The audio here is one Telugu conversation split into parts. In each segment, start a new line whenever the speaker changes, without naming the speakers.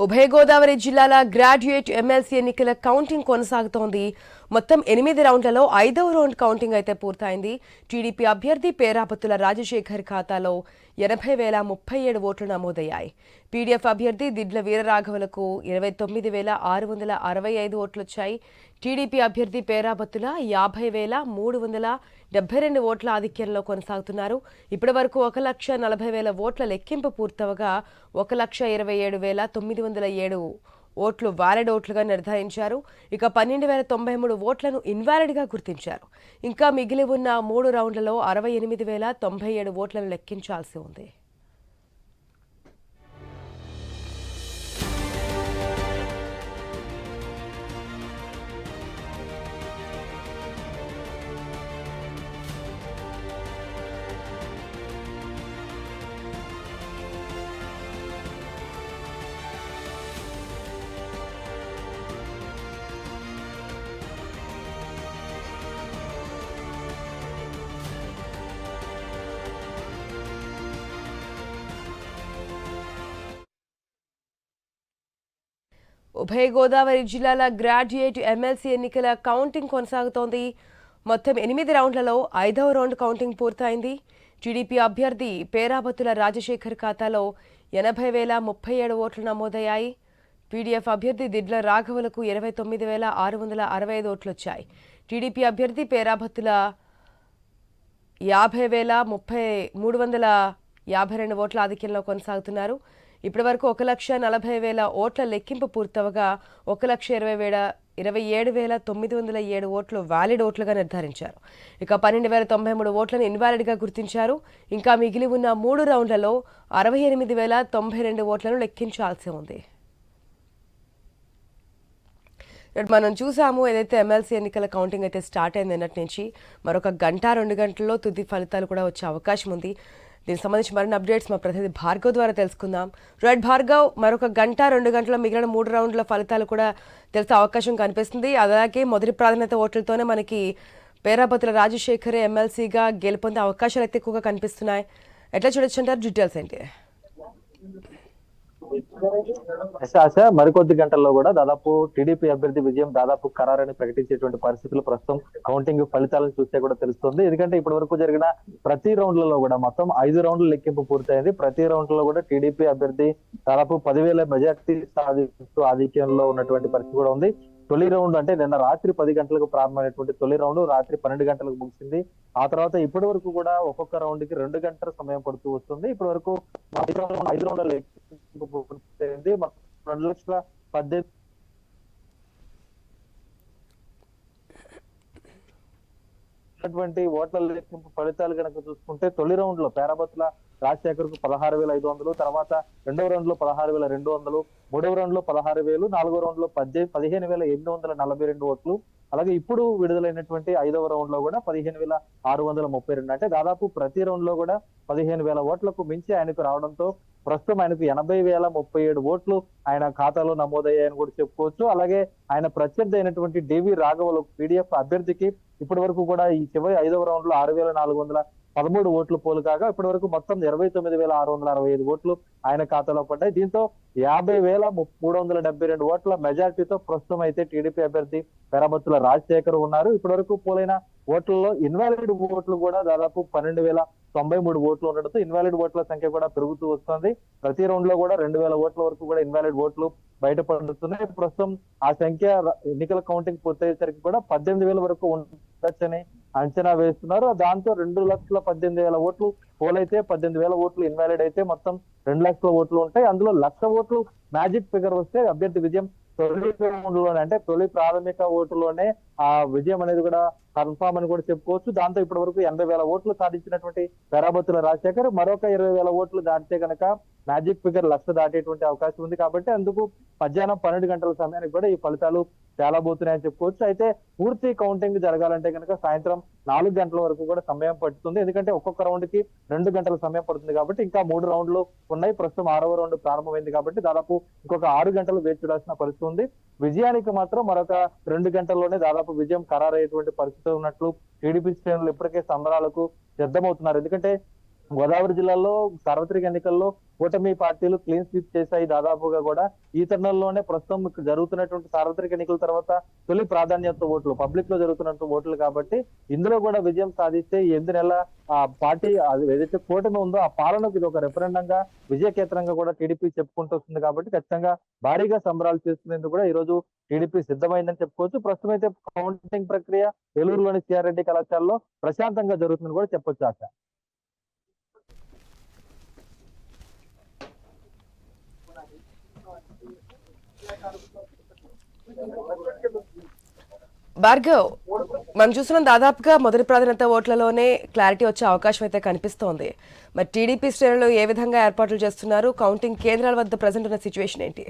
ఉభయ గోదావరి జిల్లాల గ్రాడ్యుయేట్ ఎమ్మెల్సీ ఎన్నికల కౌంటింగ్ కొనసాగుతోంది. మొత్తం 8 రౌండ్లలో 5వ రౌండ్ కౌంటింగ్ అయితే పూర్తయింది. టీడీపీ అభ్యర్థి పేరాపత్తుల రాజశేఖర్ ఖాతాలో 80,037 ఓట్లు నమోదయ్యాయి. పీడీఎఫ్ అభ్యర్థి దిడ్ల వీరరాఘవులకు 29,665 ఓట్లొచ్చాయి. టీడీపీ అభ్యర్థి పేరాపత్తుల 50,372 ఓట్ల ఆధిక్యంలో కొనసాగుతున్నారు. ఇప్పటి వరకు 1,40,000 ఓట్ల లెక్కింపు పూర్తవగా 1,27,907 ఓట్లు వ్యాలిడ్ ఓట్లుగా నిర్ధారించారు. ఇక 12,093 ఓట్లను ఇన్వాలిడ్గా గుర్తించారు. ఇంకా మిగిలి ఉన్న 3 రౌండ్లలో 68,097 ఓట్లను లెక్కించాల్సి ఉంది. ఉభయ గోదావరి జిల్లాల గ్రాడ్యుయేట్ ఎమ్మెల్సీ ఎన్నికల కౌంటింగ్ కొనసాగుతోంది. మొత్తం 8 రౌండ్లలో 5వ రౌండ్ కౌంటింగ్ పూర్తయింది. టీడీపీ అభ్యర్థి పేరాపత్తుల రాజశేఖర్ ఖాతాలో 80,037 ఓట్లు నమోదయ్యాయి. పీడీఎఫ్ అభ్యర్థి దిడ్ల రాఘవులకు 29,665 ఓట్లొచ్చాయి. టీడీపీ అభ్యర్థి పేరాపత్తుల 50,352 ఓట్ల ఆధిక్యంలో కొనసాగుతున్నారు. ఇప్పటి వరకు 1,40,000 ఓట్ల లెక్కింపు పూర్తవగా 1,27,907 ఓట్లు వ్యాలిడ్ ఓట్లుగా నిర్ధారించారు. ఇక 12,093 ఓట్లను ఇన్వాలిడ్గా గుర్తించారు. ఇంకా మిగిలి ఉన్న 3 రౌండ్లలో 68,092 ఓట్లను లెక్కించాల్సి ఉంది. మనం చూసాము ఏదైతే ఎమ్మెల్సీ ఎన్నికల కౌంటింగ్ అయితే స్టార్ట్ అయింది నిన్నటి నుంచి. మరొక 1-2 గంటల్లో తుది ఫలితాలు కూడా వచ్చే అవకాశం ఉంది. దీనికి సంబంధించి మరిన్ని అప్డేట్స్ మా ప్రతినిధి భార్గవ్ ద్వారా తెలుసుకుందాం. రైట్ భార్గవ్, మరొక 1-2 గంటల మిగిలిన 3 రౌండ్ల ఫలితాలు కూడా తెలిసే అవకాశం కనిపిస్తుంది. అలాగే మొదటి ప్రాధాన్యత ఓట్లతోనే మనకి పేరాపత్తుల రాజశేఖర్ ఎమ్మెల్సీగా గెలుపొందే అవకాశాలు అయితే ఎక్కువగా కనిపిస్తున్నాయి. ఎట్లా చూడొచ్చు అంటారు? డీటెయిల్స్ ఏంటి?
ఆశ మరికొద్ది గంటల్లో కూడా దాదాపు టీడీపీ అభ్యర్థి విజయం దాదాపు ఖరారని ప్రకటించేటువంటి పరిస్థితులు ప్రస్తుతం కౌంటింగ్ ఫలితాలను చూస్తే కూడా తెలుస్తుంది. ఎందుకంటే ఇప్పటి వరకు జరిగిన ప్రతి రౌండ్లలో కూడా మొత్తం 5 రౌండ్ల లెక్కింపు పూర్తయింది. ప్రతి రౌండ్ లో కూడా టీడీపీ అభ్యర్థి దాదాపు 10,000 మెజార్టీ సాధిస్తూ ఆధిక్యంలో ఉన్నటువంటి పరిస్థితి కూడా ఉంది. తొలి రౌండ్ అంటే నిన్న రాత్రి 10 గంటలకు ప్రారంభమైనటువంటి తొలి రౌండ్ రాత్రి 12 గంటలకు ముగిసింది. ఆ తర్వాత ఇప్పటి వరకు కూడా ఒక్కొక్క రౌండ్ కి 2 గంటల సమయం పడుతూ వస్తుంది. ఇప్పటి వరకు 5 రౌండ్ల లెక్కింపు పూర్తయింది. 2,18,000 ఓట్ల లెక్కింపు ఫలితాలు కనుక చూసుకుంటే తొలి రౌండ్ లో పేరాపత్తుల రాజశేఖర్ కు 16,500, తర్వాత రెండవ రౌండ్ లో 16,200, మూడవ రౌండ్ లో 16,000, నాలుగో రౌండ్ లో 15,842 ఓట్లు. అలాగే ఇప్పుడు విడుదలైనటువంటి 5వ రౌండ్ లో కూడా 15,632. అంటే దాదాపు ప్రతి రౌండ్ లో కూడా 15,000 ఓట్లకు మించి ఆయనకు రావడంతో ప్రస్తుతం ఆయనకు 80,037 ఓట్లు ఆయన ఖాతాలో నమోదయ్యాయని కూడా చెప్పుకోవచ్చు. అలాగే ఆయన ప్రత్యర్థి అయినటువంటి డివి రాఘవులు పీడీఎఫ్ అభ్యర్థికి ఇప్పటి వరకు కూడా ఈ చివరి 5వ రౌండ్ లో 6,413 ఓట్లు పోలు కాగా ఇప్పటి వరకు మొత్తం 29,665 ఓట్లు ఆయన ఖాతాలో పడ్డాయి. దీంతో 50,372 ఓట్ల మెజార్టీతో ప్రస్తుతం అయితే టీడీపీ అభ్యర్థి పేరాపత్తుల రాజశేఖర్ ఉన్నారు. ఇప్పటి వరకు పోలైన ఓట్లలో ఇన్వాలిడ్ ఓట్లు కూడా దాదాపు 12,093 ఓట్లు ఉండడంతో ఇన్వాలిడ్ ఓట్ల సంఖ్య కూడా పెరుగుతూ వస్తుంది. ప్రతి రౌండ్ లో కూడా 2,000 ఓట్ల వరకు కూడా ఇన్వాలిడ్ ఓట్లు బయటపడుతున్నాయి. ప్రస్తుతం ఆ సంఖ్య ఎన్నికల కౌంటింగ్ పూర్తయ్యేసరికి కూడా 18,000 వరకు ఉండొచ్చని అంచనా వేస్తున్నారు. దాంతో 2,18,000 ఓట్లు పోలైతే 18,000 ఓట్లు ఇన్వాలిడ్ అయితే మొత్తం 2 లక్షల ఓట్లు ఉంటాయి. అందులో 1,00,000 ఓట్లు మ్యాజిక్ ఫిగర్ వస్తే అభ్యర్థి విజయం తొలి రౌండ్ లోనే అంటే తొలి ప్రాథమిక ఓటులోనే ఆ విజయం అనేది కూడా కన్ఫామ్ అని కూడా చెప్పుకోవచ్చు. దాంతో ఇప్పటి వరకు 80,000 ఓట్లు సాధించినటువంటి పేరాపత్తుల రాజశేఖర్ మరొక 20,000 ఓట్లు దాటితే కనుక మ్యాజిక్ ఫిగర్ 1,00,000 దాటేటువంటి అవకాశం ఉంది. కాబట్టి అందుకు మధ్యాహ్నం 12 గంటల సమయానికి కూడా ఈ ఫలితాలు తేలబోతున్నాయని చెప్పుకోవచ్చు. అయితే పూర్తి కౌంటింగ్ జరగాలంటే కనుక సాయంత్రం 4 గంటల వరకు కూడా సమయం పడుతుంది. ఎందుకంటే ఒక్కొక్క రౌండ్ కి 2 గంటల సమయం పడుతుంది కాబట్టి ఇంకా 3 రౌండ్లు ఉన్నాయి. ప్రస్తుతం 6వ రౌండ్ ప్రారంభమైంది కాబట్టి దాదాపు ఇంకొక 6 గంటలు వేచి చూడాల్సిన పరిస్థితి ఉంది. విజయానికి మాత్రం మరొక 2 గంటల్లోనే దాదాపు విజయం ఖరారయ్యేటువంటి పరిస్థితి ఉన్నట్లు టీడీపీ శ్రేణులు ఇప్పటికే సంబరాలకు సిద్ధమవుతున్నారు. ఎందుకంటే గోదావరి జిల్లాలో సార్వత్రిక ఎన్నికల్లో కూటమి పార్టీలు క్లీన్ స్వీప్ చేశాయి దాదాపుగా కూడా. ఈ తరుణంలోనే ప్రస్తుతం జరుగుతున్నటువంటి సార్వత్రిక ఎన్నికల తర్వాత తొలి ప్రాధాన్యత ఓట్లు పబ్లిక్ లో జరుగుతున్నటువంటి ఓట్లు కాబట్టి ఇందులో కూడా విజయం సాధిస్తే ఈ 8 నెలల ఆ పార్టీ ఏదైతే కూటమి ఉందో ఆ పాలనకు ఇది ఒక రెఫరెండం గా విజయకేతనంగా కూడా టీడీపీ చెప్పుకుంటూ వస్తుంది కాబట్టి ఖచ్చితంగా భారీగా సంబరాలు చేసుకునేందుకు కూడా ఈ రోజు టీడీపీ సిద్ధమైందని చెప్పుకోవచ్చు. ప్రస్తుతం అయితే కౌంటింగ్ ప్రక్రియ ఏలూరులోని సిఆర్ రెడ్డి కళాశాలలో ప్రశాంతంగా జరుగుతుందని కూడా చెప్పొచ్చు ఆశ.
భార్గవ్, మనం చూస్తున్నాం దాదాపుగా మొదటి ప్రాధాన్యత ఓట్లలోనే క్లారిటీ వచ్చే అవకాశం అయితే కనిపిస్తోంది. మరి టీడీపీ శ్రేణులు ఏ విధంగా ఏర్పాట్లు చేస్తున్నారు? కౌంటింగ్ కేంద్రాల వద్ద ప్రజెంట్ ఉన్న సిచ్యువేషన్ ఏంటి?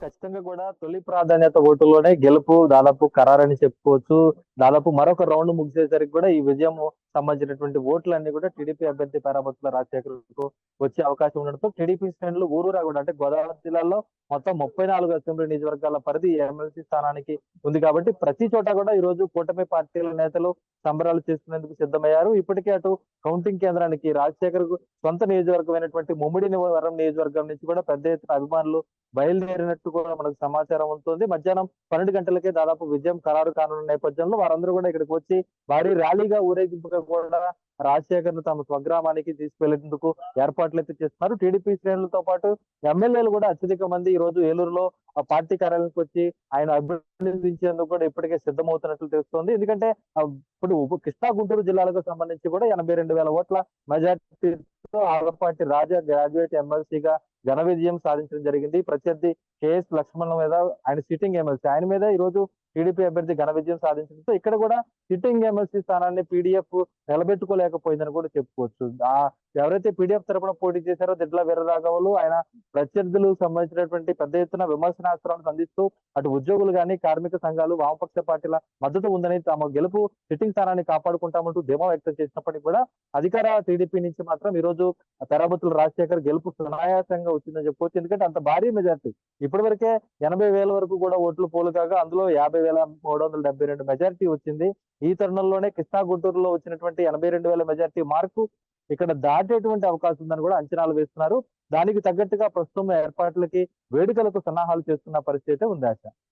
ఖచ్చితంగా కూడా తొలి ప్రాధాన్యత ఓటులోనే గెలుపు దాదాపు ఖరారని చెప్పుకోవచ్చు. దాదాపు మరొక రౌండ్ ముగిసేసరికి కూడా ఈ విజయం సంబంధించినటువంటి ఓట్లన్నీ కూడా టీడీపీ అభ్యర్థి పేరాబత్తుల రాజశేఖర్కు వచ్చే అవకాశం ఉండడంతో టీడీపీ శ్రేణులు ఊరూరా కూడా అంటే గోదావరి జిల్లాలో మొత్తం 34 అసెంబ్లీ నియోజకవర్గాల పరిధి ఎమ్మెల్సీ స్థానానికి ఉంది కాబట్టి ప్రతి చోట కూడా ఈ రోజు కూటమి పార్టీల నేతలు సంబరాలు చేసుకునేందుకు సిద్ధమయ్యారు. ఇప్పటికే అటు కౌంటింగ్ కేంద్రానికి రాజశేఖర్ సొంత నియోజకవర్గమైనటువంటి ముమ్మిడివరం నియోజకవర్గం నుంచి కూడా పెద్ద ఎత్తున అభిమానులు బయలుదేరినట్టు కూడా మనకు సమాచారం ఉంటుంది. మధ్యాహ్నం 12 గంటలకే దాదాపు విజయం ఖరారు కానున్న నేపథ్యంలో వారందరూ కూడా ఇక్కడికి వచ్చి భారీ ర్యాలీగా ఊరేగింపుగా కూడా రాజశేఖర్ ను తమ స్వగ్రామానికి తీసుకెళ్లేందుకు ఏర్పాట్లు అయితే చేస్తున్నారు. టీడీపీ శ్రేణులతో పాటు ఎమ్మెల్యేలు కూడా అత్యధిక మంది ఈ రోజు ఏలూరులో ఆ పార్టీ కార్యాలయానికి వచ్చి ఆయన అభినందించేందుకు కూడా ఇప్పటికే సిద్ధమవుతున్నట్లు తెలుస్తోంది. ఎందుకంటే ఇప్పుడు కృష్ణా గుంటూరు జిల్లాలకు సంబంధించి కూడా 82,000 ఓట్ల మెజార్టీతో ఆలపాటి రాజా గ్రాడ్యుయేట్ ఎమ్మెల్సీగా ఘన విజయం సాధించడం జరిగింది. ప్రత్యర్థి కేఎస్ లక్ష్మణ్ మీద ఆయన సిట్టింగ్ ఎమ్మెల్సీ ఆయన మీద ఈ రోజు టీడీపీ అభ్యర్థి ఘన విజయం సాధించడంతో ఇక్కడ కూడా సిట్టింగ్ ఎమ్మెల్సీ స్థానాన్ని పీడీఎఫ్ నిలబెట్టుకోలేకపోయిందని కూడా చెప్పుకోవచ్చు. ఎవరైతే పీడీఎఫ్ తరపున పోటీ చేశారో దిడ్ల వీరరాఘవులు ఆయన ప్రత్యర్థులకు సంబంధించినటువంటి పెద్ద ఎత్తున విమర్శనాస్త్రాలను సంధిస్తూ అటు ఉద్యోగులు గాని కార్మిక సంఘాలు వామపక్ష పార్టీల మద్దతు ఉందని తమ గెలుపు సిట్టింగ్ స్థానాన్ని కాపాడుకుంటామంటూ ధీమా వ్యక్తం చేసినప్పటికీ కూడా అధికార టీడీపీ నుంచి మాత్రం ఈ రోజు పేరాబత్తుల రాజశేఖర్ గెలుపు సునాయాసంగా వచ్చిందని చెప్పుకోవచ్చు. ఎందుకంటే అంత భారీ మెజార్టీ ఇప్పటి వరకే 80,000 వరకు కూడా ఓట్లు పోలు కాగా అందులో 50,372 మెజార్టీ వచ్చింది. ఈ తరుణంలోనే కృష్ణా గుంటూరులో వచ్చినటువంటి 82,000 మెజార్టీ మార్కు ఇక్కడ దాటేటువంటి అవకాశం ఉందని కూడా అంచనాలు వేస్తున్నారు. దానికి తగ్గట్టుగా ప్రస్తుతం ఏర్పాట్లకి వేడుకలకు సన్నాహాలు చేస్తున్న పరిస్థితి అయితే ఉంది ఆశ.